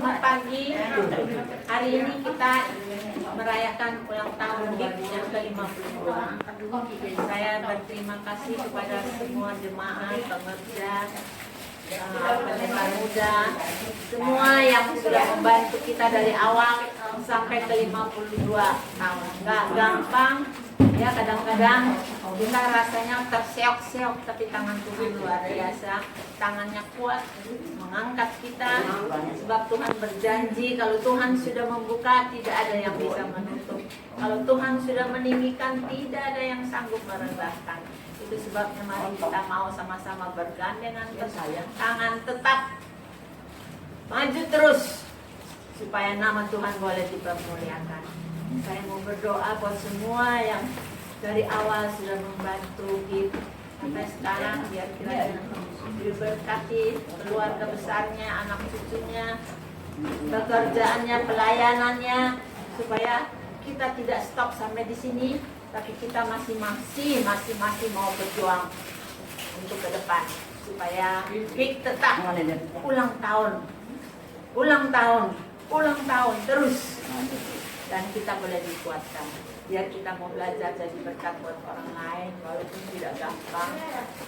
Selamat pagi. Hari ini kita merayakan ulang tahun GIG yang ke-52. Saya berterima kasih kepada semua jemaat, pengerja, pendengar muda, semua yang sudah membantu kita dari awal sampai ke-52 tahun. Gak gampang, ya kadang-kadang kita rasanya terseok-seok, tapi tangan Tuhan luar biasa. Tangannya kuat mengangkat kita, sebab Tuhan berjanji kalau Tuhan sudah membuka tidak ada yang bisa menutup. Kalau Tuhan sudah meninggikan tidak ada yang sanggup merendahkan. Itu sebabnya mari kita mau sama-sama bergandengan tangan, tetap maju terus supaya nama Tuhan boleh dipermuliakan. Saya mau berdoa buat semua yang dari awal sudah membantu kita sampai sekarang, biar kiranya diberkati keluarga besarnya, anak cucunya, pekerjaannya, pelayanannya, supaya kita tidak stop sampai di sini, tapi kita masih mau berjuang untuk ke depan supaya GIG tetap ulang tahun terus, dan kita boleh dikuatkan. Biar kita mau belajar jadi berkat buat orang lain, walaupun tidak gampang,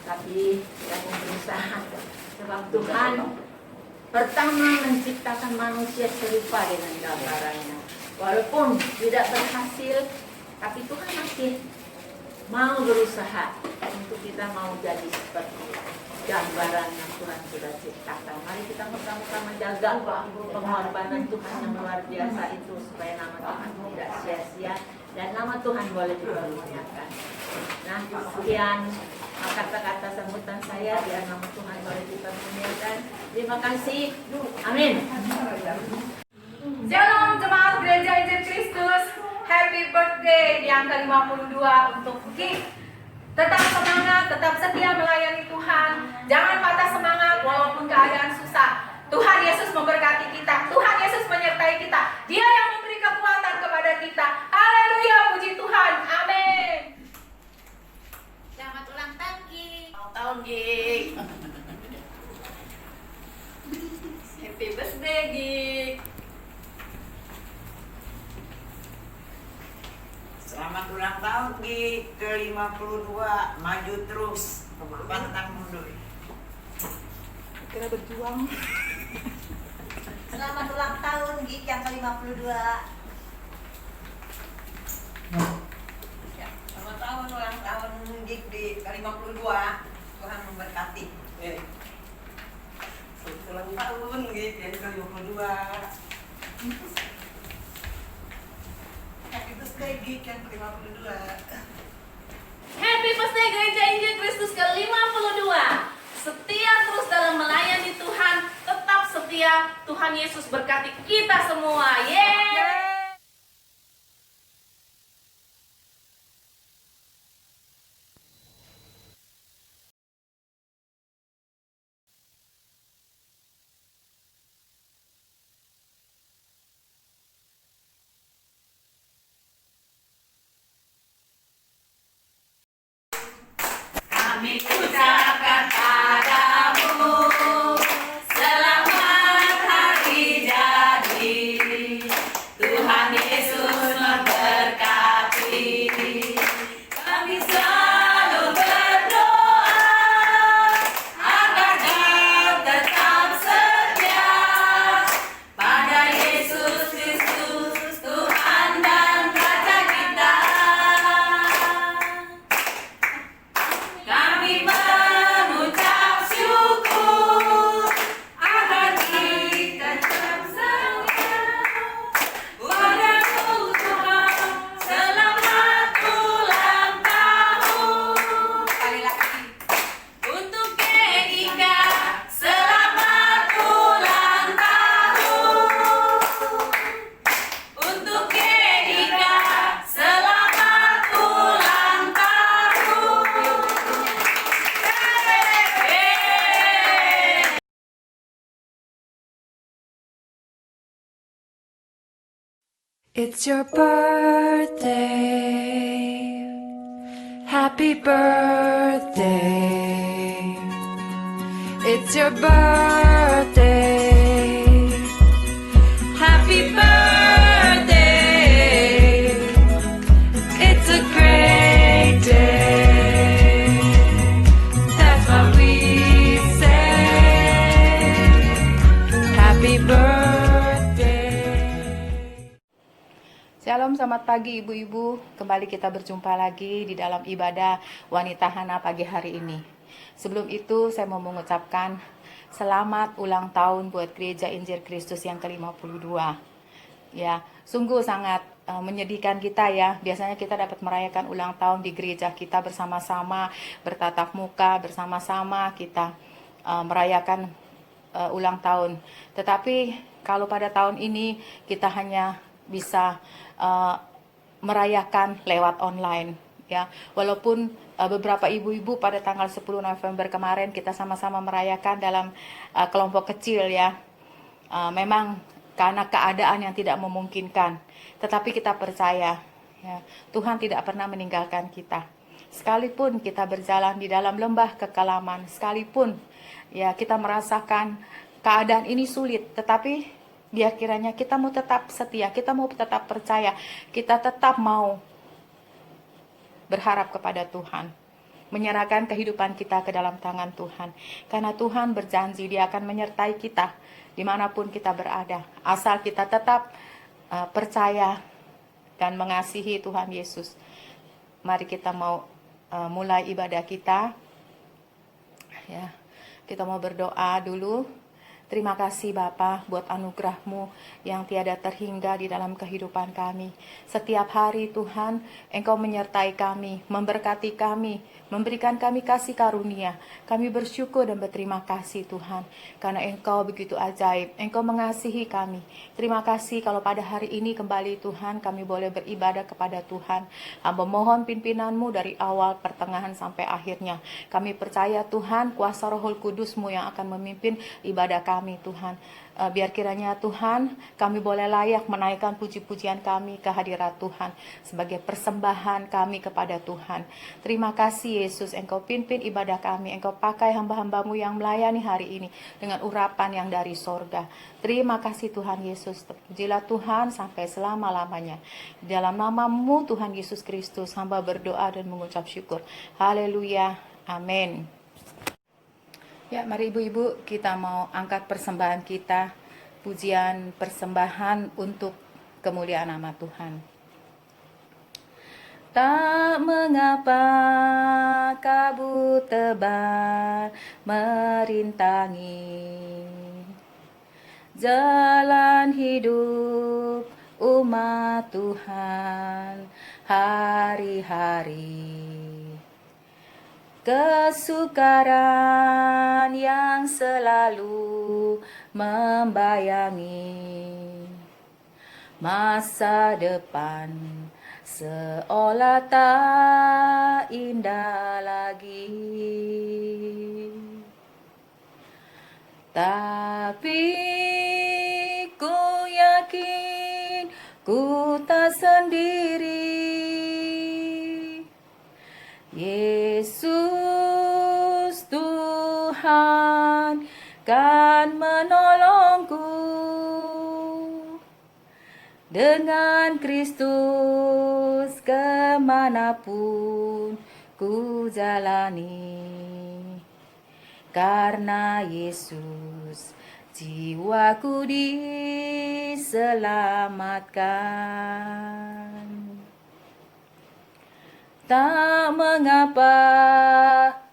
tapi kita mau berusaha. Sebab Tuhan pertama menciptakan manusia serupa dengan gambarannya. Walaupun tidak berhasil, tapi Tuhan masih mau berusaha untuk kita mau jadi seperti gambaran yang Tuhan sudah ciptakan. Mari kita bersama-sama jaga pengorbanan Tuhan yang luar biasa itu, supaya nama Tuhan tidak sia-sia dan nama Tuhan boleh dipermuliakan. Nah, sekian kata-kata sambutan saya, biar nama Tuhan boleh dipermuliakan. Terima kasih. Amin. Shalom jemaat Gereja Injil Kristus. Happy birthday yang ke-52 untuk GIG. Tetap semangat, tetap setia melayani Tuhan. Jangan patah semangat walaupun keadaan susah. Tuhan Yesus memberkati kita. Tuhan Yesus menyertai kita. Dia yang memberi kekuatan kepada kita. Haleluya, puji Tuhan. Amin. Selamat ulang tahun GIG. Ulang tahun GIG. Happy birthday GIG. Selamat ulang tahun GIG ke-52, maju terus, pantang mundur. Kita berjuang. Selamat ulang tahun GIG yang ke-52. Selamat tahun ulang tahun GIG di ke-52, Tuhan memberkati. Ulang tahun GIG yang ke-52. Happy birthday GIG yang ke-52. Happy birthday Gereja Injil Kristus ke-52. Setia terus dalam melayani Tuhan, tetap setia. Tuhan Yesus berkati kita semua. Yeay! Kami ucapkan padamu selamat hari jadi. Tuhan Yesus memberkati. Kami selalu berdoa agar kau tetap setia pada Yesus Kristus, Tuhan dan Raja kita. Kami mengucap syukur agar kita tetap setia padamu Tuhan. Selamat ulang tahun. Sekali lagi untuk GIG, selamat ulang tahun. Untuk GIG, selamat ulang tahun. It's your birthday. Happy birthday. It's your birthday. selamat pagi ibu-ibu. Kembali kita berjumpa lagi di dalam ibadah Wanita Hana pagi hari ini. Sebelum itu saya mau mengucapkan selamat ulang tahun buat Gereja Injil Kristus yang ke-52. Ya, sungguh sangat menyedihkan kita ya. Biasanya kita dapat merayakan ulang tahun di gereja kita bersama-sama, bertatap muka, bersama-sama kita merayakan ulang tahun. Tetapi kalau pada tahun ini kita hanya bisa merayakan lewat online ya. Walaupun beberapa ibu-ibu pada tanggal 10 November kemarin kita sama-sama merayakan dalam kelompok kecil ya. Memang karena keadaan yang tidak memungkinkan, tetapi kita percaya ya, Tuhan tidak pernah meninggalkan kita. Sekalipun kita berjalan di dalam lembah kekelaman, sekalipun ya kita merasakan keadaan ini sulit, tetapi biar kiranya kita mau tetap setia, kita mau tetap percaya, kita tetap mau berharap kepada Tuhan, menyerahkan kehidupan kita ke dalam tangan Tuhan. Karena Tuhan berjanji Dia akan menyertai kita dimanapun kita berada, asal kita tetap percaya dan mengasihi Tuhan Yesus. Mari kita mau mulai ibadah kita ya. Kita mau berdoa dulu. Terima kasih Bapa buat anugerah-Mu yang tiada terhingga di dalam kehidupan kami. Setiap hari Tuhan, Engkau menyertai kami, memberkati kami, memberikan kami kasih karunia. Kami bersyukur dan berterima kasih Tuhan, karena Engkau begitu ajaib, Engkau mengasihi kami. Terima kasih kalau pada hari ini kembali Tuhan, kami boleh beribadah kepada Tuhan. Hamba mohon pimpinan-Mu dari awal, pertengahan, sampai akhirnya. Kami percaya Tuhan, kuasa Roh Kudus-Mu yang akan memimpin ibadah kami Tuhan. Biar kiranya Tuhan, kami boleh layak menaikkan puji-pujian kami ke hadirat Tuhan sebagai persembahan kami kepada Tuhan. Terima kasih Yesus, Engkau pimpin ibadah kami, Engkau pakai hamba-hambamu yang melayani hari ini dengan urapan yang dari sorga. Terima kasih Tuhan Yesus, terpujilah Tuhan sampai selama-lamanya. Di dalam nama-Mu Tuhan Yesus Kristus, hamba berdoa dan mengucap syukur. Haleluya, amin. Ya, mari ibu-ibu kita mau angkat persembahan kita, pujian persembahan untuk kemuliaan nama Tuhan. Tak mengapa kabut tebal merintangi jalan hidup umat Tuhan hari-hari. Kesukaran yang selalu membayangi masa depan seolah tak indah lagi. Tapi ku yakin ku tak sendiri. Yesus Tuhan kan menolongku. Dengan Kristus kemanapun ku jalani. Karena Yesus jiwaku diselamatkan. Tak mengapa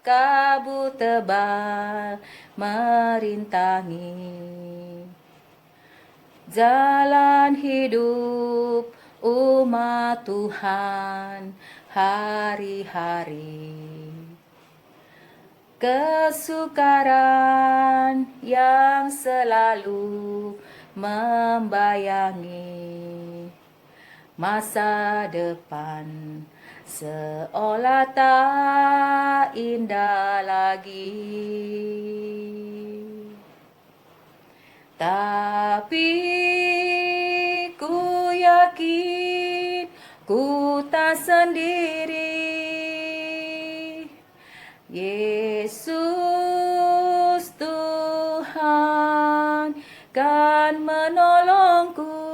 kabut tebal merintangi jalan hidup umat Tuhan hari-hari. Kesukaran yang selalu membayangi masa depan seolah tak indah lagi. Tapi ku yakin ku tak sendiri. Yesus Tuhan kan menolongku.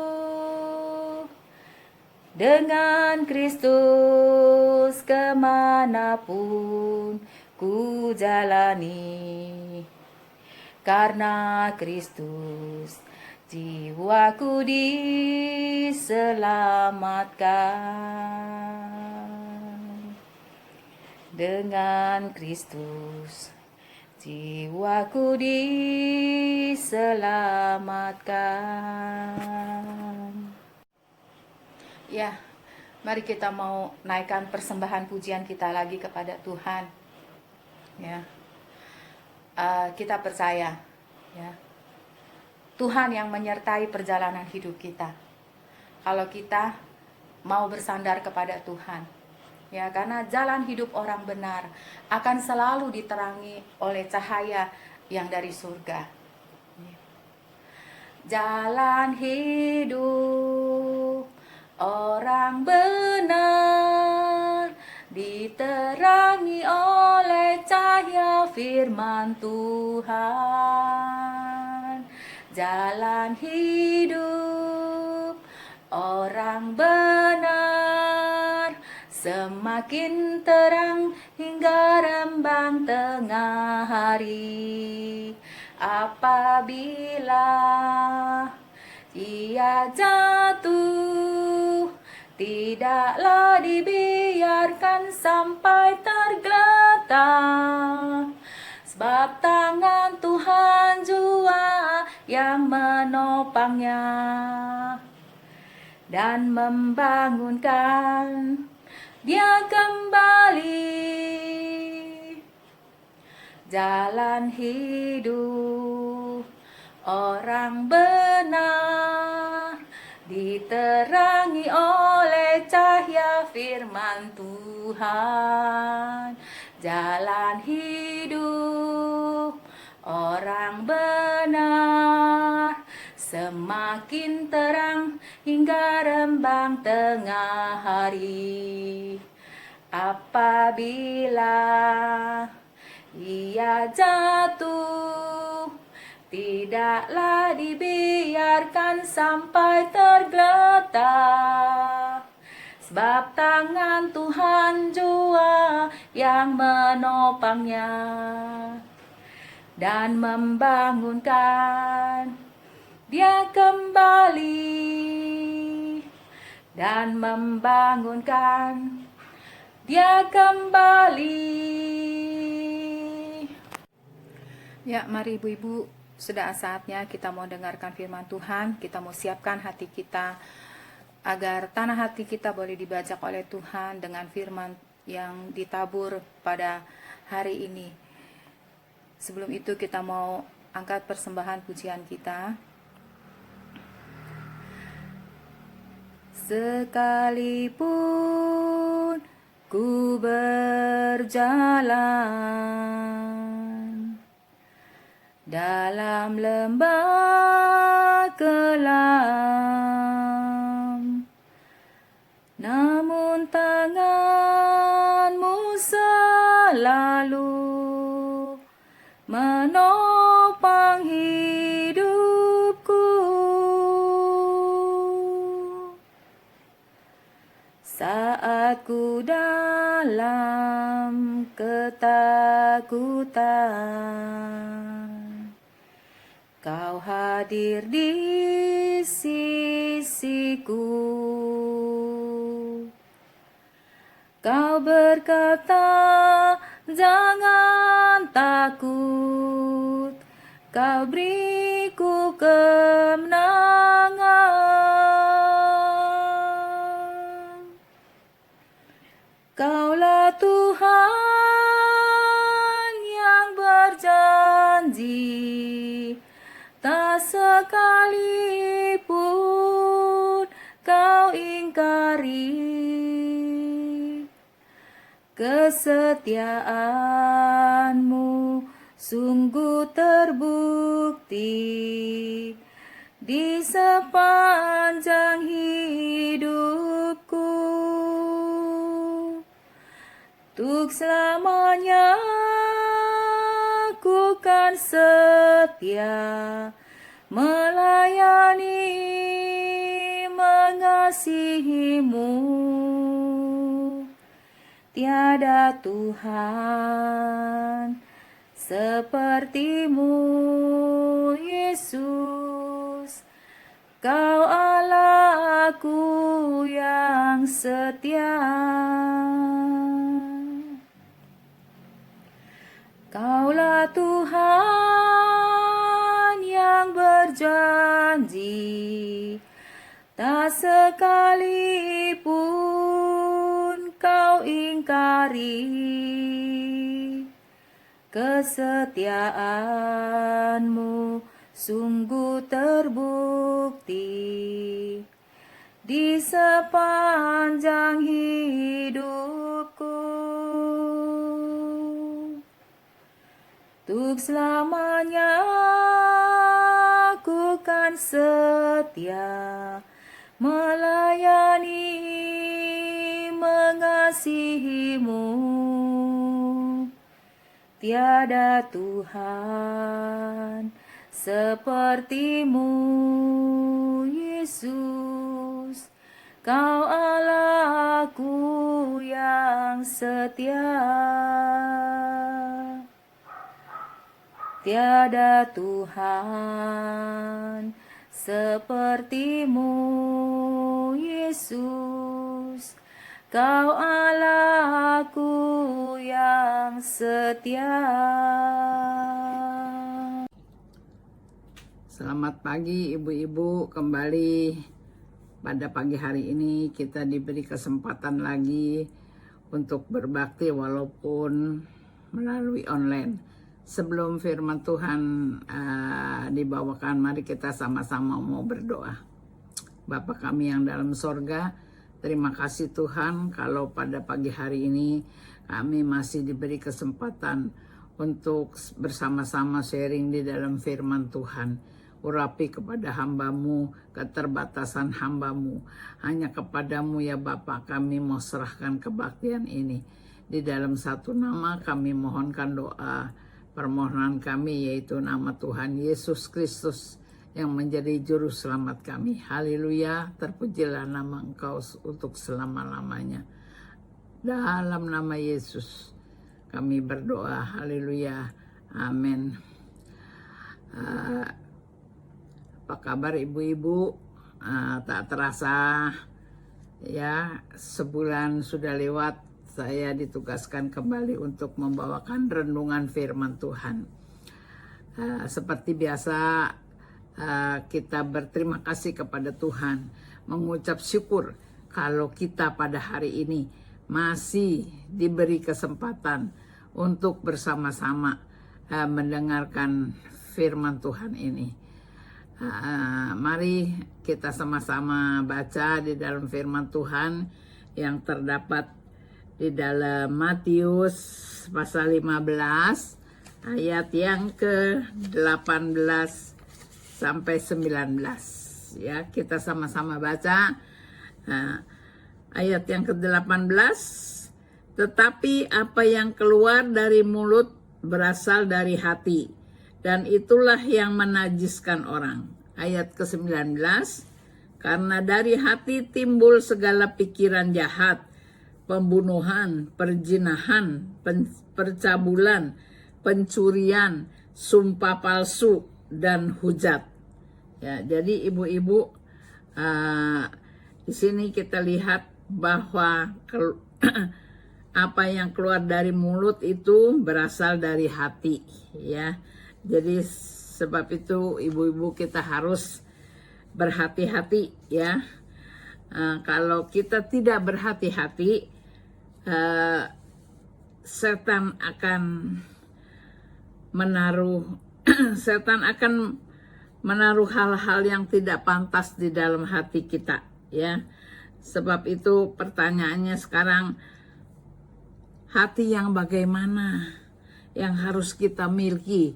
Dengan Kristus kemanapun ku jalani. Karena Kristus jiwaku diselamatkan. Dengan Kristus jiwaku diselamatkan. Ya, mari kita mau naikkan persembahan pujian kita lagi kepada Tuhan. Ya, kita percaya, ya, Tuhan yang menyertai perjalanan hidup kita. Kalau kita mau bersandar kepada Tuhan, ya, karena jalan hidup orang benar akan selalu diterangi oleh cahaya yang dari surga. Jalan hidup orang benar diterangi oleh cahaya firman Tuhan. Jalan hidup orang benar semakin terang hingga rembang tengah hari. Apabila ia jatuh, tidaklah dibiarkan sampai tergeletak, sebab tangan Tuhan jua yang menopangnya dan membangunkan dia kembali. Jalan hidup orang benar diterangi oleh cahaya firman Tuhan. Jalan hidup orang benar semakin terang hingga rembang tengah hari. Apabila ia jatuh, tidaklah dibiarkan sampai tergeletak, sebab tangan Tuhan jua yang menopangnya dan membangunkan dia kembali, dan membangunkan dia kembali. Ya, mari ibu-ibu, sudah saatnya kita mau dengarkan firman Tuhan. Kita mau siapkan hati kita agar tanah hati kita boleh dibajak oleh Tuhan dengan firman yang ditabur pada hari ini. Sebelum itu kita mau angkat persembahan pujian kita. Sekalipun ku berjalan dalam lembah kelam, namun tangan-Mu selalu menopang hidupku. Saat ku dalam ketakutan, Kau hadir di sisiku. Kau berkata, jangan takut, Kau beriku kemenangan. Kaulah Tuhan yang berjanji, tak sekalipun Kau ingkari. Kesetiaan-Mu sungguh terbukti di sepanjang hidupku. Untuk selamanya ku kan setia melayani, mengasihi-Mu. Tiada Tuhan seperti-Mu, Yesus. Kau Allahku yang setia. Kaulah Tuhan yang berjanji, tak sekalipun kau ingkari. Kesetiaanmu sungguh terbukti di sepanjang hidupku. Untuk selamanya ku kan setia melayani, mengasihimu. Tiada Tuhan sepertimu, Yesus. Kau Allahku yang setia. Tiada Tuhan sepertimu, Yesus. Kau Allahku yang setia. Selamat pagi ibu-ibu, kembali pada pagi hari ini kita diberi kesempatan lagi untuk berbakti walaupun melalui online. Sebelum firman Tuhan dibawakan, mari kita sama-sama mau berdoa. Bapa kami yang dalam sorga, terima kasih Tuhan kalau pada pagi hari ini kami masih diberi kesempatan untuk bersama-sama sharing di dalam firman Tuhan. Urapi kepada hamba-Mu keterbatasan hamba-Mu. Hanya kepadamu ya Bapa kami mau serahkan kebaktian ini. Di dalam satu nama kami mohonkan doa permohonan kami, yaitu nama Tuhan Yesus Kristus yang menjadi juru selamat kami. Haleluya, terpujilah nama Engkau untuk selama-lamanya. Dalam nama Yesus kami berdoa, haleluya, amin. Apa kabar ibu-ibu? Tak terasa ya, sebulan sudah lewat. Saya ditugaskan kembali untuk membawakan renungan firman Tuhan. Seperti biasa, kita berterima kasih kepada Tuhan, mengucap syukur kalau kita pada hari ini masih diberi kesempatan untuk bersama-sama mendengarkan firman Tuhan ini. Mari kita sama-sama baca di dalam firman Tuhan yang terdapat di dalam Matius pasal 15 ayat yang ke-18 sampai 19. Ya, kita sama-sama baca. Ayat yang ke-18, tetapi apa yang keluar dari mulut berasal dari hati, dan itulah yang menajiskan orang. Ayat ke-19, karena dari hati timbul segala pikiran jahat, pembunuhan, perzinahan, percabulan, pencurian, sumpah palsu, dan hujat. Ya, jadi ibu-ibu, di sini kita lihat bahwa apa yang keluar dari mulut itu berasal dari hati. Ya, jadi sebab itu ibu-ibu kita harus berhati-hati. Ya, kalau kita tidak berhati-hati, setan akan menaruh hal-hal yang tidak pantas di dalam hati kita, ya. Sebab itu pertanyaannya sekarang, hati yang bagaimana yang harus kita miliki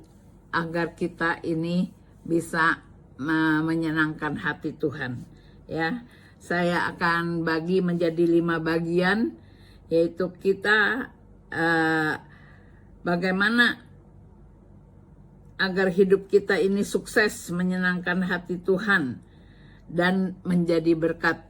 agar kita ini bisa menyenangkan hati Tuhan, ya. Saya akan bagi menjadi 5 bagian, yaitu kita bagaimana agar hidup kita ini sukses menyenangkan hati Tuhan dan menjadi berkat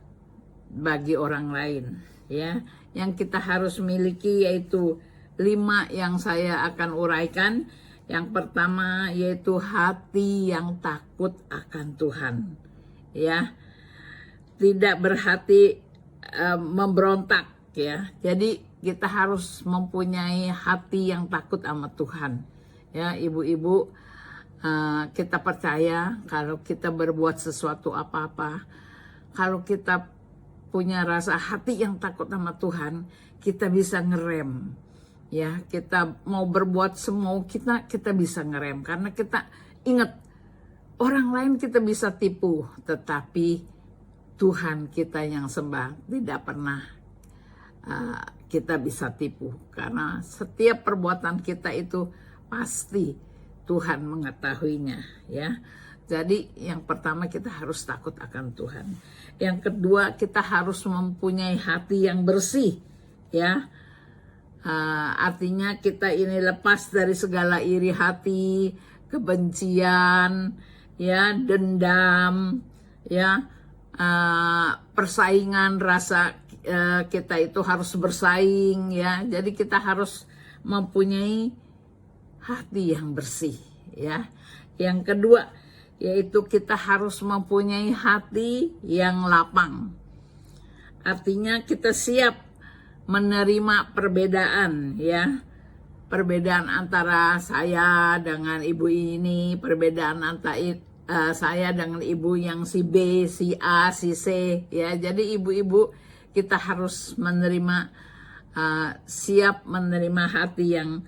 bagi orang lain, ya. Yang kita harus miliki yaitu 5 yang saya akan uraikan. Yang pertama yaitu hati yang takut akan Tuhan, ya. Tidak berhati memberontak, ya. Jadi kita harus mempunyai hati yang takut sama Tuhan, ya ibu-ibu. Kita percaya kalau kita berbuat sesuatu apa-apa, kalau kita punya rasa hati yang takut sama Tuhan, kita bisa ngerem, ya. Kita mau berbuat semau kita bisa ngerem, karena kita ingat orang lain kita bisa tipu, tetapi Tuhan kita yang sembah tidak pernah kita bisa tipu, karena setiap perbuatan kita itu pasti Tuhan mengetahuinya, ya. Jadi yang pertama kita harus takut akan Tuhan. Yang kedua kita harus mempunyai hati yang bersih, ya. Artinya kita ini lepas dari segala iri hati, kebencian, ya, dendam, ya, persaingan, rasa kita itu harus bersaing, ya. Jadi kita harus mempunyai hati yang bersih, ya. Yang kedua yaitu kita harus mempunyai hati yang lapang. Artinya kita siap menerima perbedaan, ya. Perbedaan antara saya dengan ibu ini, perbedaan antara saya dengan ibu yang si B, si A, si C, ya. Jadi ibu-ibu kita harus menerima, siap menerima hati yang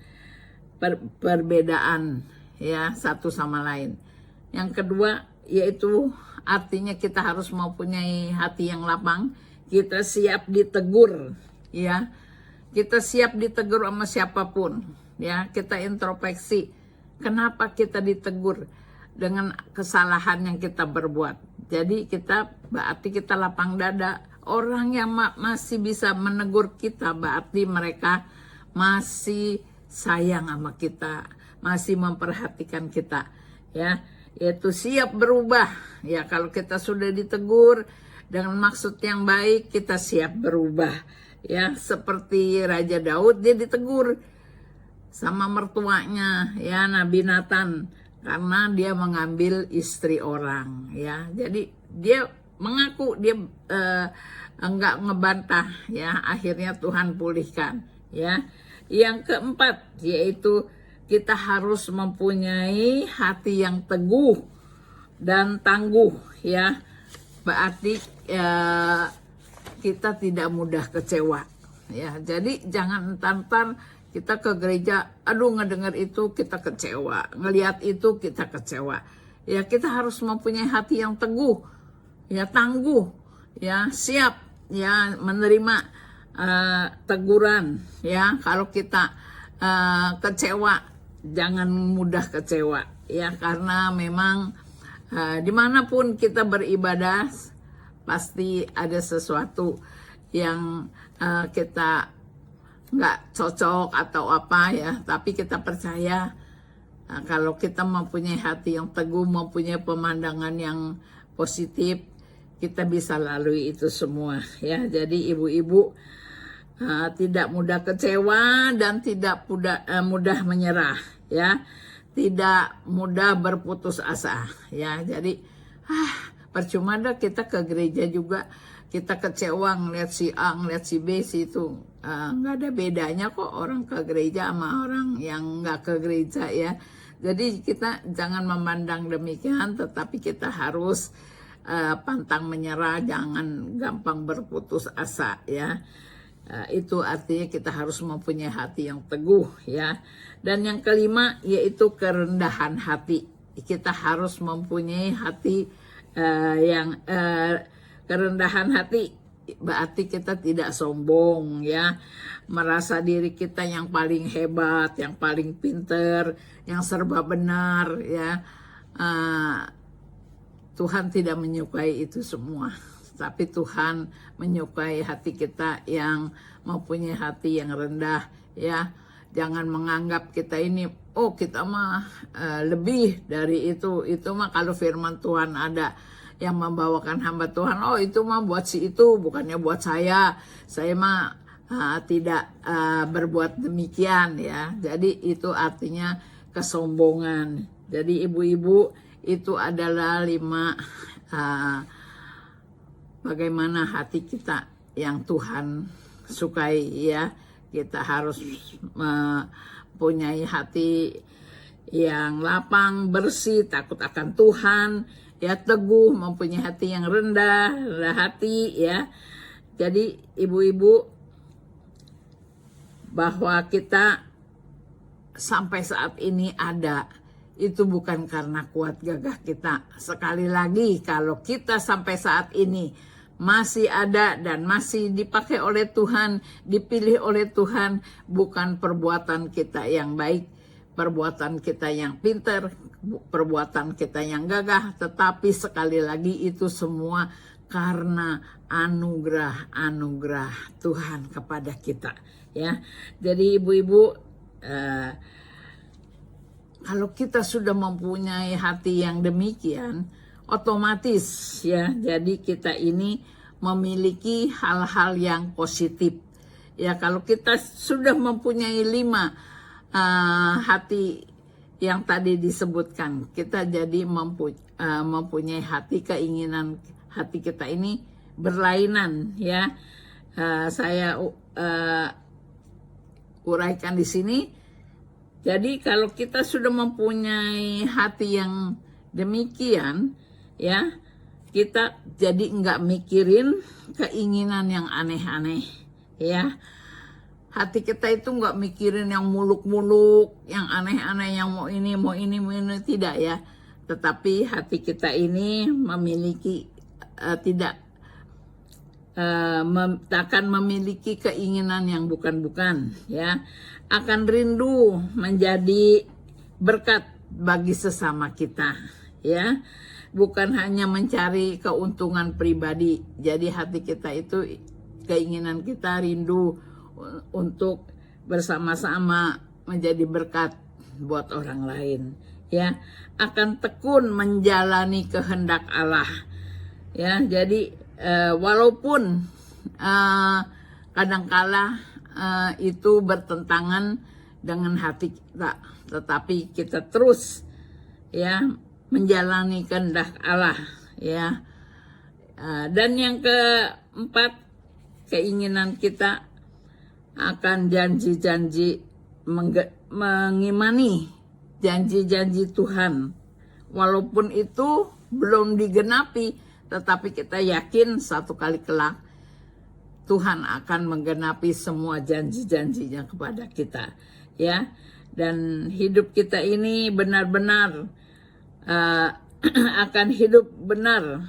perbedaan, ya, satu sama lain. Yang kedua yaitu artinya kita harus mempunyai hati yang lapang. Kita siap ditegur, ya. Kita siap ditegur sama siapapun, ya. Kita introspeksi, kenapa kita ditegur dengan kesalahan yang kita berbuat. Jadi berarti kita lapang dada. Orang yang masih bisa menegur kita berarti mereka masih sayang sama kita, masih memperhatikan kita, ya. Yaitu siap berubah, ya. Kalau kita sudah ditegur dengan maksud yang baik, kita siap berubah, ya. Seperti Raja Daud, dia ditegur sama mertuanya, ya, Nabi Nathan, karena dia mengambil istri orang, ya. Jadi dia mengaku, dia enggak ngebantah, ya. Akhirnya Tuhan pulihkan, ya. Yang keempat yaitu kita harus mempunyai hati yang teguh dan tangguh, ya. Berarti kita tidak mudah kecewa, ya. Jadi jangan entar kita ke gereja, aduh ngedengar itu kita kecewa, ngelihat itu kita kecewa. Ya kita harus mempunyai hati yang teguh, ya, tangguh, ya, siap, ya, menerima teguran, ya. Kalau kita kecewa, jangan mudah kecewa, ya, karena memang dimanapun kita beribadah pasti ada sesuatu yang kita nggak cocok atau apa, ya. Tapi kita percaya kalau kita mempunyai hati yang teguh, mempunyai pemandangan yang positif, kita bisa lalui itu semua, ya. Jadi ibu-ibu tidak mudah kecewa dan tidak mudah menyerah, ya. Tidak mudah berputus asa, ya. Jadi percuma dah kita ke gereja juga kita kecewa ngeliat si A, ngeliat si B, si itu nggak ada bedanya kok orang ke gereja sama orang yang nggak ke gereja, ya. Jadi kita jangan memandang demikian, tetapi kita harus pantang menyerah, jangan gampang berputus asa, ya. Itu artinya kita harus mempunyai hati yang teguh, ya. Dan yang kelima yaitu kerendahan hati. Kita harus mempunyai hati yang kerendahan hati. Berarti kita tidak sombong, ya. Merasa diri kita yang paling hebat, yang paling pinter, yang serba benar, ya. Tuhan tidak menyukai itu semua. Tapi Tuhan menyukai hati kita yang mempunyai hati yang rendah, ya. Jangan menganggap kita ini, oh kita mah lebih dari itu mah kalau firman Tuhan ada yang membawakan hamba Tuhan, oh itu mah buat si itu, bukannya buat saya mah tidak berbuat demikian, ya. Jadi itu artinya kesombongan. Jadi ibu-ibu itu adalah 5 bagaimana hati kita yang Tuhan sukai ya. Kita harus mempunyai hati yang lapang, bersih, takut akan Tuhan, ya, teguh, mempunyai hati yang rendah hati ya. Jadi ibu-ibu, bahwa kita sampai saat ini ada, itu bukan karena kuat gagah kita. Sekali lagi, kalau kita sampai saat ini masih ada dan masih dipakai oleh Tuhan, dipilih oleh Tuhan, bukan perbuatan kita yang baik, perbuatan kita yang pintar, perbuatan kita yang gagah, tetapi sekali lagi itu semua karena anugerah Tuhan kepada kita ya. Jadi ibu-ibu, kalau kita sudah mempunyai hati yang demikian, otomatis ya, jadi kita ini memiliki hal-hal yang positif ya. Kalau kita sudah mempunyai 5 hati yang tadi disebutkan, kita jadi mempunyai hati, keinginan hati kita ini berlainan ya. Saya uraikan di sini. Jadi kalau kita sudah mempunyai hati yang demikian ya, kita jadi nggak mikirin keinginan yang aneh-aneh ya. Hati kita itu nggak mikirin yang muluk-muluk, yang aneh-aneh, yang mau ini, tidak ya. Tetapi hati kita ini memiliki akan memiliki keinginan yang bukan-bukan ya. Akan rindu menjadi berkat bagi sesama kita ya. Bukan hanya mencari keuntungan pribadi. Jadi hati kita itu, keinginan kita rindu untuk bersama-sama menjadi berkat buat orang lain ya. Akan tekun menjalani kehendak Allah ya. Jadi walaupun kadangkala itu bertentangan dengan hati kita, tetapi kita terus ya menjalani kehendak Allah ya. Dan yang keempat, keinginan kita akan janji-janji, mengimani janji-janji Tuhan. Walaupun itu belum digenapi, tetapi kita yakin satu kali kelak Tuhan akan menggenapi semua janji-janjinya kepada kita ya. Dan hidup kita ini benar-benar akan hidup benar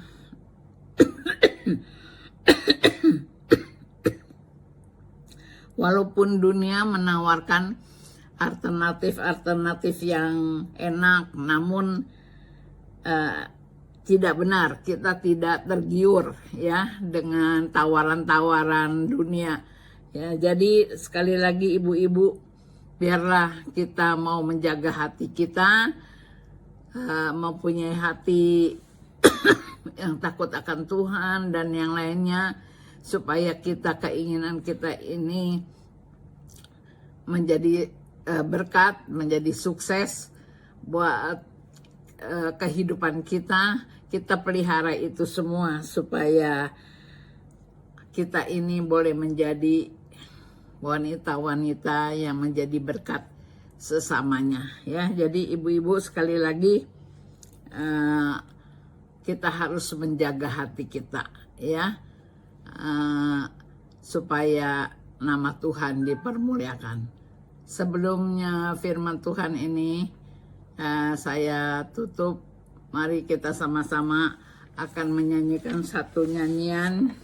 walaupun dunia menawarkan alternatif yang enak, namun tidak benar, kita tidak tergiur ya dengan tawaran-tawaran dunia ya. Jadi sekali lagi ibu-ibu, biarlah kita mau menjaga hati kita, mempunyai hati yang takut akan Tuhan dan yang lainnya, supaya keinginan kita ini menjadi berkat, menjadi sukses buat kehidupan kita. Kita pelihara itu semua supaya kita ini boleh menjadi wanita-wanita yang menjadi berkat sesamanya ya. Jadi ibu-ibu, sekali lagi kita harus menjaga hati kita ya, supaya nama Tuhan dipermuliakan. Sebelumnya firman Tuhan ini saya tutup. Mari kita sama-sama akan menyanyikan satu nyanyian,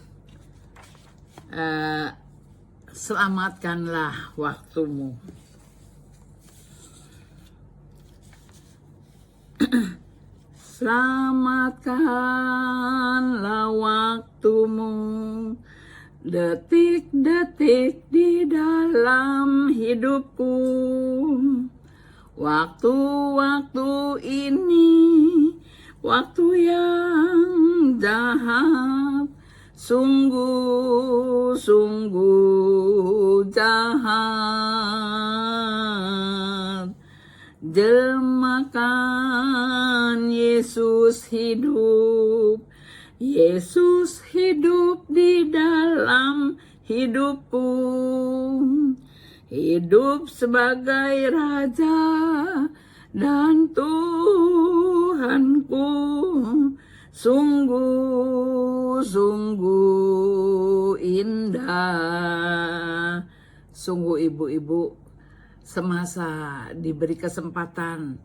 selamatkanlah waktumu. Selamatkanlah waktumu, detik-detik di dalam hidupku. Waktu-waktu ini, waktu yang jahat, sungguh-sungguh jahat. Jelmakan Yesus hidup Yesus hidup di dalam hidupku, hidup sebagai Raja dan Tuhanku. Sungguh indah. Sungguh ibu-ibu, semasa diberi kesempatan,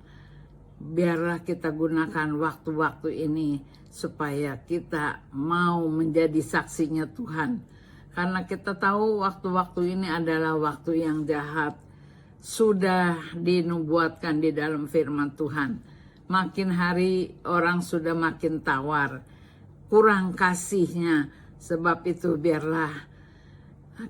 biarlah kita gunakan waktu-waktu ini supaya kita mau menjadi saksinya Tuhan. Karena kita tahu waktu-waktu ini adalah waktu yang jahat. Sudah dinubuatkan di dalam firman Tuhan. Makin hari orang sudah makin tawar, kurang kasihnya. Sebab itu biarlah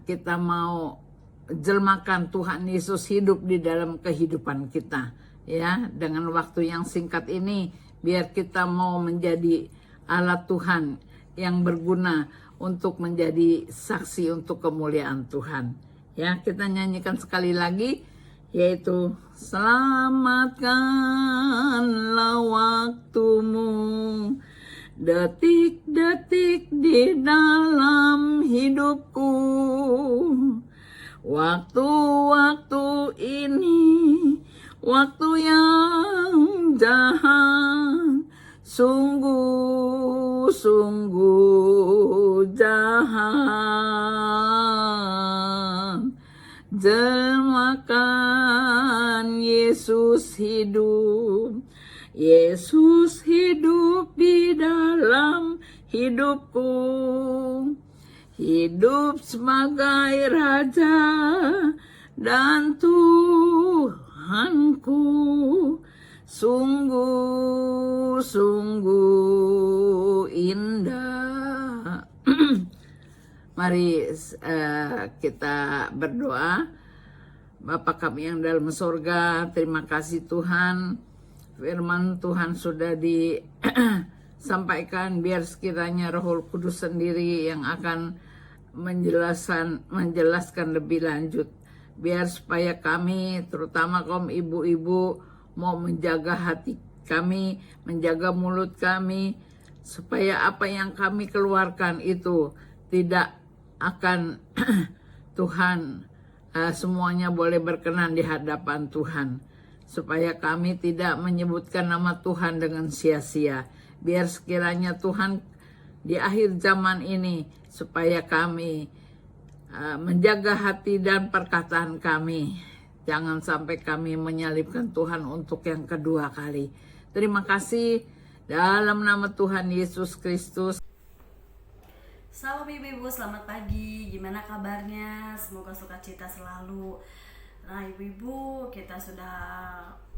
kita mau jelmakan Tuhan Yesus hidup di dalam kehidupan kita. Ya, dengan waktu yang singkat ini, biar kita mau menjadi alat Tuhan yang berguna untuk menjadi saksi untuk kemuliaan Tuhan. Ya, kita nyanyikan sekali lagi, yaitu selamatkanlah waktumu, detik-detik di dalam hidupku. Waktu-waktu ini, waktu yang jahat, sungguh jahat. Jelmakan Yesus hidup, Yesus hidup di dalam hidupku, hidup sebagai Raja dan Tuhanku. Sungguh indah. Mari kita berdoa. Bapa kami yang dalam surga, terima kasih Tuhan. Firman Tuhan sudah disampaikan, biar sekiranya Roh Kudus sendiri yang akan menjelaskan lebih lanjut. Biar supaya kami, terutama kaum ibu-ibu, mau menjaga hati kami, menjaga mulut kami, supaya apa yang kami keluarkan itu tidak akan Tuhan, semuanya boleh berkenan di hadapan Tuhan, supaya kami tidak menyebutkan nama Tuhan dengan sia-sia. Biar sekiranya Tuhan di akhir zaman ini, supaya kami menjaga hati dan perkataan kami. Jangan sampai kami menyalibkan Tuhan untuk yang kedua kali. Terima kasih dalam nama Tuhan Yesus Kristus. Salam ibu-ibu, selamat pagi. Gimana kabarnya? Semoga sukacita selalu. Nah ibu-ibu, kita sudah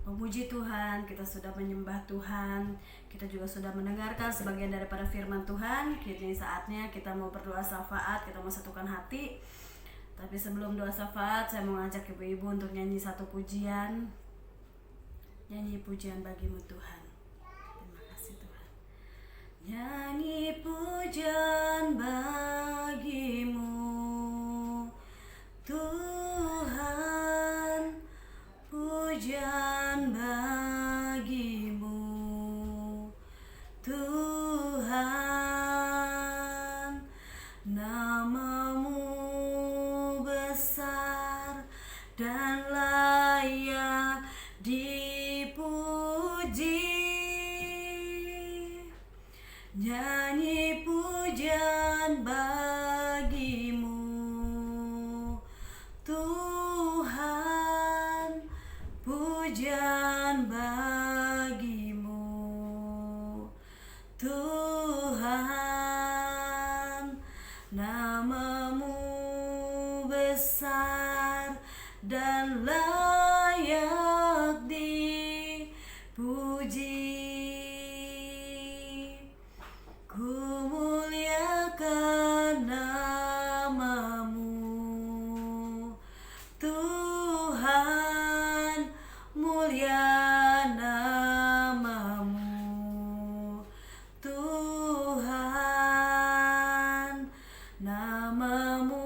memuji Tuhan, kita sudah menyembah Tuhan, kita juga sudah mendengarkan sebagian daripada firman Tuhan. Kini saatnya kita mau berdoa syafaat, kita mau satukan hati. Tapi sebelum doa syafaat, saya mau ngajak ibu-ibu untuk nyanyi satu pujian. Nyanyi pujian bagimu Tuhan. Terima kasih Tuhan. Nyanyi pujian bagimu Tuhan, pujian bagimu Tuhan, namamu besar dan layak dipuji. Nyanyi pujian bagimu Tuhan, pujian bagimu Tuhan, namamu besar dan layak dipuji. Ku muliakan namamu Tuhan, mulia namamu Tuhan, namamu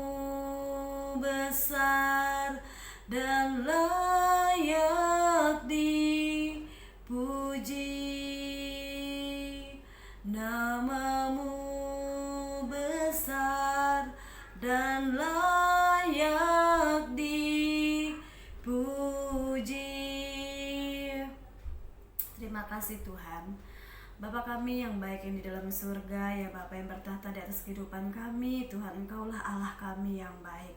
besar dan layak dipuji. Namamu terima kasih Tuhan. Bapa kami yang baik yang di dalam surga, ya Bapa yang bertahta di atas kehidupan kami, Tuhan Engkaulah Allah kami yang baik.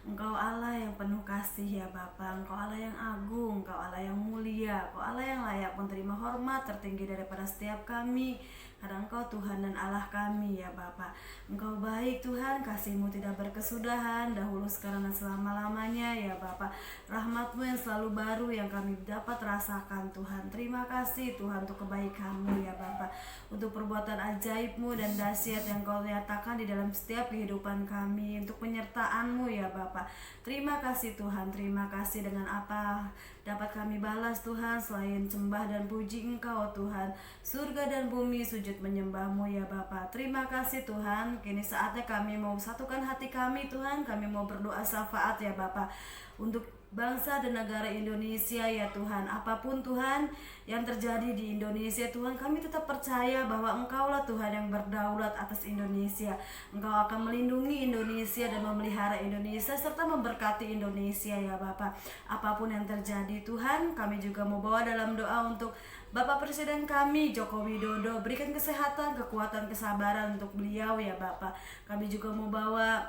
Engkau Allah yang penuh kasih ya Bapa, Engkau Allah yang agung, Engkau Allah yang mulia, Engkau Allah yang layak menerima hormat tertinggi daripada setiap kami. Karena Engkau Tuhan dan Allah kami ya Bapa. Engkau baik Tuhan, kasih-Mu tidak berkesudahan, dahulu sekarang dan selama-lamanya ya Bapa. Rahmat-Mu yang selalu baru yang kami dapat rasakan Tuhan. Terima kasih Tuhan untuk kebaikan-Mu ya Bapa, untuk perbuatan ajaib-Mu dan dahsyat yang Kau nyatakan di dalam setiap kehidupan kami, untuk penyertaan-Mu ya Bapa. Terima kasih Tuhan, terima kasih. Dengan apa dapat kami balas Tuhan selain sembah dan puji Engkau Tuhan. Surga dan bumi sujud menyembah-Mu ya Bapa. Terima kasih Tuhan. Kini saatnya kami mau satukan hati kami Tuhan. Kami mau berdoa syafaat ya Bapa untuk bangsa dan negara Indonesia ya Tuhan. Apapun Tuhan yang terjadi di Indonesia Tuhan, kami tetap percaya bahwa Engkaulah Tuhan yang berdaulat atas Indonesia. Engkau akan melindungi Indonesia dan memelihara Indonesia serta memberkati Indonesia ya Bapa. Apapun yang terjadi Tuhan, kami juga mau bawa dalam doa untuk Bapak Presiden kami Joko Widodo. Berikan kesehatan, kekuatan, kesabaran untuk beliau ya Bapa. Kami juga mau bawa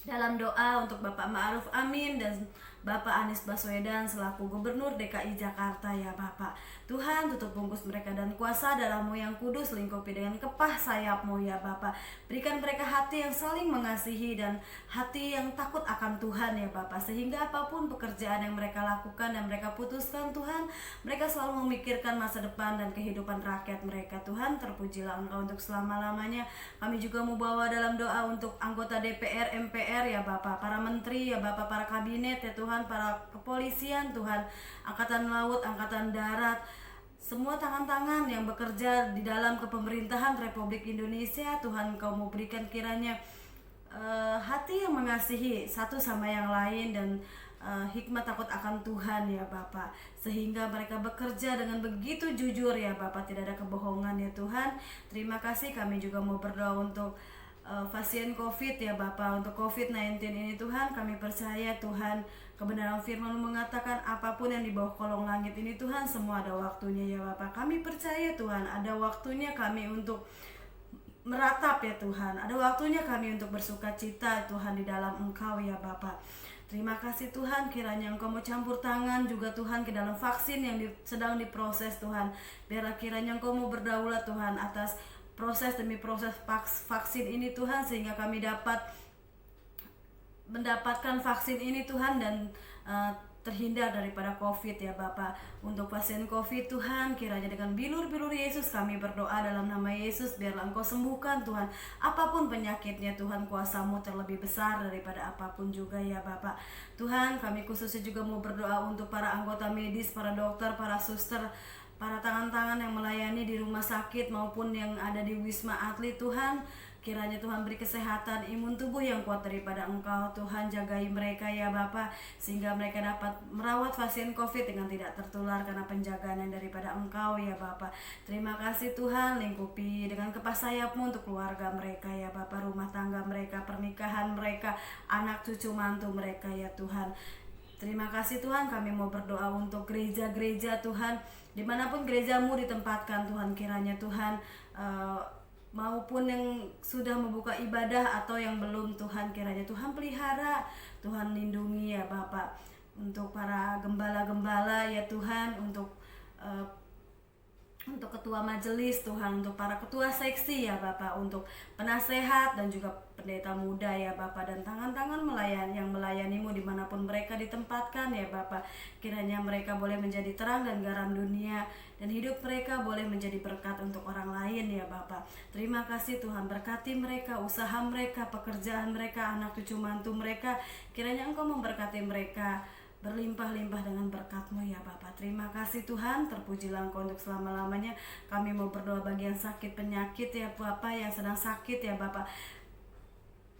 dalam doa untuk Bapak Ma'ruf Amin dan Bapak Anies Baswedan selaku Gubernur DKI Jakarta ya Bapak. Tuhan, tutup bungkus mereka dan kuasa darah-Mu yang kudus, lingkupi dengan kepah sayap-Mu ya Bapak. Berikan mereka hati yang saling mengasihi dan hati yang takut akan Tuhan ya Bapak, sehingga apapun pekerjaan yang mereka lakukan dan mereka putuskan Tuhan, mereka selalu memikirkan masa depan dan kehidupan rakyat mereka. Tuhan, terpujilah Engkau untuk selama-lamanya. Kami juga mau bawa dalam doa untuk anggota DPR, MPR ya Bapak, para menteri ya Bapak, para kabinet ya Tuhan, para kepolisian Tuhan, angkatan laut, angkatan darat, semua tangan-tangan yang bekerja di dalam kepemerintahan Republik Indonesia. Tuhan, Kau mau berikan kiranya hati yang mengasihi satu sama yang lain dan hikmat takut akan Tuhan ya Bapak, sehingga mereka bekerja dengan begitu jujur ya Bapak, tidak ada kebohongan ya Tuhan. Terima kasih. Kami juga mau berdoa untuk pasien COVID ya Bapak, untuk COVID-19 ini Tuhan. Kami percaya Tuhan, kebenaran firman mengatakan apapun yang di bawah kolong langit ini Tuhan, semua ada waktunya ya Bapak. Kami percaya Tuhan, ada waktunya kami untuk meratap ya Tuhan, ada waktunya kami untuk bersuka cita Tuhan di dalam Engkau ya Bapak. Terima kasih Tuhan, kiranya Engkau mau campur tangan juga Tuhan ke dalam vaksin yang sedang diproses Tuhan. Biarlah kiranya Engkau mau berdaulat Tuhan atas proses demi proses vaksin ini Tuhan, sehingga kami dapat mendapatkan vaksin ini Tuhan dan terhindar daripada COVID ya Bapak. Untuk pasien COVID Tuhan, kiranya dengan bilur-bilur Yesus kami berdoa dalam nama Yesus, biarlah Engkau sembuhkan Tuhan apapun penyakitnya Tuhan. Kuasa-Mu terlebih besar daripada apapun juga ya Bapak. Tuhan, kami khususnya juga mau berdoa untuk para anggota medis, para dokter, para suster, para tangan-tangan yang melayani di rumah sakit maupun yang ada di Wisma Atlet Tuhan. Kiranya Tuhan beri kesehatan, imun tubuh yang kuat daripada Engkau Tuhan. Jagai mereka ya Bapa, sehingga mereka dapat merawat pasien COVID dengan tidak tertular karena penjagaan yang daripada Engkau ya Bapa. Terima kasih Tuhan, lingkupi dengan kepah sayap-Mu untuk keluarga mereka ya Bapa, rumah tangga mereka, pernikahan mereka, anak cucu mantu mereka ya Tuhan. Terima kasih Tuhan, kami mau berdoa untuk gereja-gereja Tuhan, dimanapun gereja-Mu ditempatkan Tuhan. Kiranya Tuhan, maupun yang sudah membuka ibadah atau yang belum Tuhan, kiranya Tuhan pelihara, Tuhan lindungi ya Bapak. Untuk para gembala-gembala ya Tuhan, untuk ketua majelis Tuhan, untuk para ketua seksi ya Bapak, untuk penasehat dan juga pendeta muda ya Bapak, dan tangan-tangan yang melayani-Mu dimanapun mereka ditempatkan ya Bapak. Kiranya mereka boleh menjadi terang dan garam dunia, dan hidup mereka boleh menjadi berkat untuk orang lain ya Bapak. Terima kasih Tuhan, berkati mereka, usaha mereka, pekerjaan mereka, anak cucu mantu mereka. Kiranya Engkau memberkati mereka berlimpah-limpah dengan berkat-Mu ya Bapak. Terima kasih Tuhan, terpujilah Engkau untuk selama-lamanya. Kami mau berdoa bagi yang sakit penyakit ya Bapak, yang sedang sakit ya Bapak.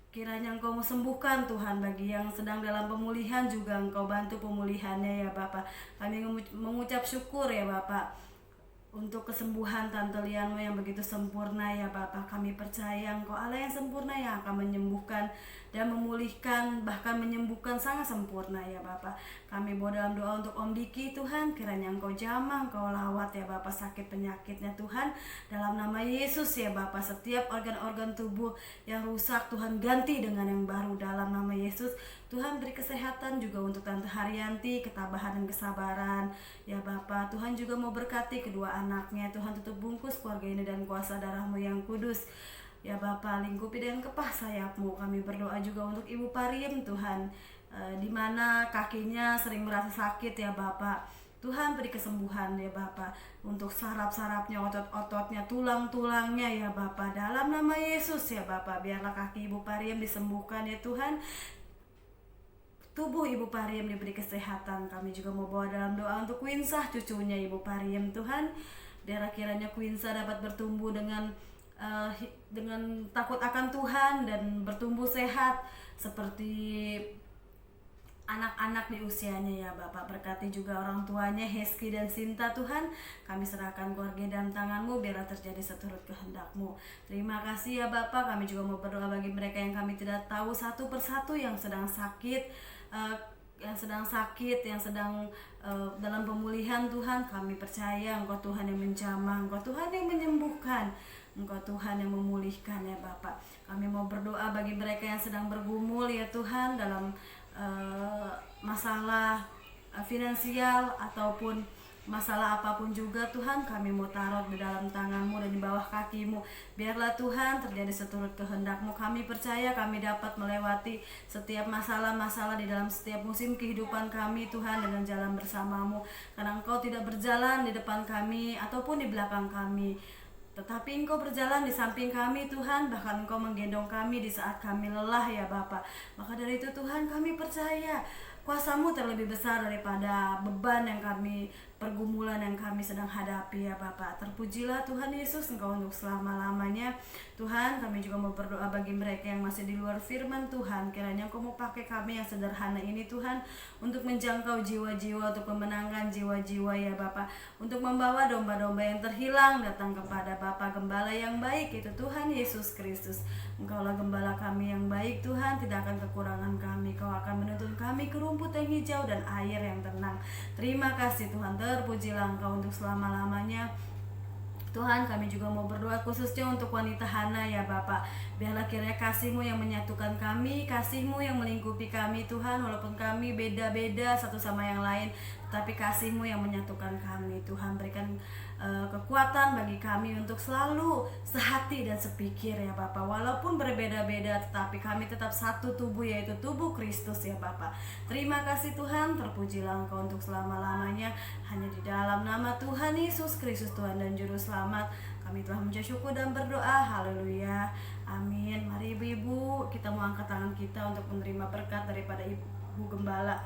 Kiranya Engkau mau sembuhkan Tuhan, bagi yang sedang dalam pemulihan juga Engkau bantu pemulihannya ya Bapak. Kami mengucap syukur ya Bapak untuk kesembuhan Tante Lianmu yang begitu sempurna ya Bapa. Kami percaya Engkau Allah yang sempurna yang akan menyembuhkan dan memulihkan, bahkan menyembuhkan sangat sempurna ya Bapa. Kami bawa dalam doa untuk Om Diki Tuhan, kiranya Engkau jamah, Engkau lawat ya Bapa sakit penyakitnya Tuhan, dalam nama Yesus ya Bapa. Setiap organ-organ tubuh yang rusak Tuhan ganti dengan yang baru dalam nama Yesus. Tuhan beri kesehatan juga untuk Tante Haryanti, ketabahan dan kesabaran ya Bapa. Tuhan juga mau berkati kedua anaknya, Tuhan tutup bungkus keluarga ini dan kuasa darah-Mu yang kudus ya Bapa. Lingkupi dengan kepah sayap-Mu. Kami berdoa juga untuk Ibu Pariem Tuhan, di mana kakinya sering merasa sakit ya Bapa. Tuhan beri kesembuhan ya Bapa untuk saraf-sarafnya, otot-ototnya, tulang-tulangnya ya Bapa. Dalam nama Yesus ya Bapa, biarlah kaki Ibu Pariem disembuhkan ya Tuhan. Tubuh Ibu Pariem diberi kesehatan. Kami juga mau bawa dalam doa untuk Kwinsah, cucunya Ibu Pariem Tuhan. Biarlah kiranya Kwinsah dapat bertumbuh dengan takut akan Tuhan dan bertumbuh sehat seperti anak-anak di usianya ya Bapak. Berkati juga orang tuanya Heski dan Sinta Tuhan. Kami serahkan keluarga dalam tangan-Mu, biarlah terjadi seturut kehendak-Mu. Terima kasih ya Bapak. Kami juga mau berdoa bagi mereka yang kami tidak tahu satu persatu yang sedang sakit, yang sedang dalam pemulihan Tuhan. Kami percaya Engkau Tuhan yang menjamah, Engkau Tuhan yang menyembuhkan, Engkau Tuhan yang memulihkan ya Bapak. Kami mau berdoa bagi mereka yang sedang bergumul ya Tuhan dalam masalah finansial ataupun masalah apapun juga Tuhan. Kami mau taruh di dalam tangan-Mu dan di bawah kaki-Mu. Biarlah Tuhan terjadi seturut kehendak-Mu. Kami percaya kami dapat melewati setiap masalah-masalah di dalam setiap musim kehidupan kami Tuhan dengan jalan bersama-Mu. Karena Engkau tidak berjalan di depan kami ataupun di belakang kami, tetapi Engkau berjalan di samping kami Tuhan. Bahkan Engkau menggendong kami di saat kami lelah ya Bapa. Maka dari itu Tuhan kami percaya kuasa-Mu terlebih besar daripada beban yang kami, pergumulan yang kami sedang hadapi ya Bapak. Terpujilah Tuhan Yesus, Engkau untuk selama-lamanya. Tuhan, kami juga mau berdoa bagi mereka yang masih di luar firman Tuhan. Kiranya Engkau mau pakai kami yang sederhana ini Tuhan, untuk menjangkau jiwa-jiwa, untuk memenangkan jiwa-jiwa ya Bapak, untuk membawa domba-domba yang terhilang datang kepada Bapa Gembala yang baik, itu Tuhan Yesus Kristus. Engkaulah Gembala kami yang baik Tuhan, tidak akan kekurangan kami. Kau akan menuntun kami ke rumput yang hijau dan air yang tenang. Terima kasih Tuhan, terpujilah Engkau untuk selama-lamanya. Tuhan, kami juga mau berdoa khususnya untuk wanita Hana ya Bapak. Biarlah kiranya kasih-Mu yang menyatukan kami, kasih-Mu yang melingkupi kami Tuhan. Walaupun kami beda-beda satu sama yang lain, tetapi kasih-Mu yang menyatukan kami Tuhan. Berikan kekuatan bagi kami untuk selalu sehati dan sepikir ya Bapak. Walaupun berbeda-beda, tetapi kami tetap satu tubuh, yaitu tubuh Kristus ya Bapak. Terima kasih Tuhan, terpujilah Engkau untuk selama-lamanya. Hanya di dalam nama Tuhan Yesus Kristus, Tuhan dan Juru Selamat, kami telah mengucap syukur dan berdoa. Haleluya, amin. Mari ibu-ibu, kita mau angkat tangan kita untuk menerima berkat daripada Ibu Gembala.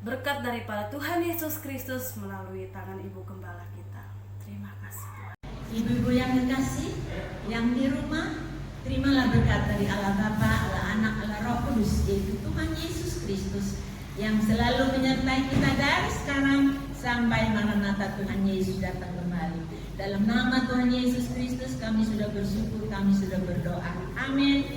Berkat daripada Tuhan Yesus Kristus melalui tangan Ibu Gembala kita. Terima kasih Tuhan. Ibu-ibu yang dikasih, yang di rumah, terimalah berkat dari Allah Bapa, Allah Anak, Allah Roh Kudus, yaitu Tuhan Yesus Kristus, yang selalu menyertai kita dari sekarang sampai Maranatha Tuhan Yesus datang kembali. Dalam nama Tuhan Yesus Kristus kami sudah bersyukur, kami sudah berdoa. Amin.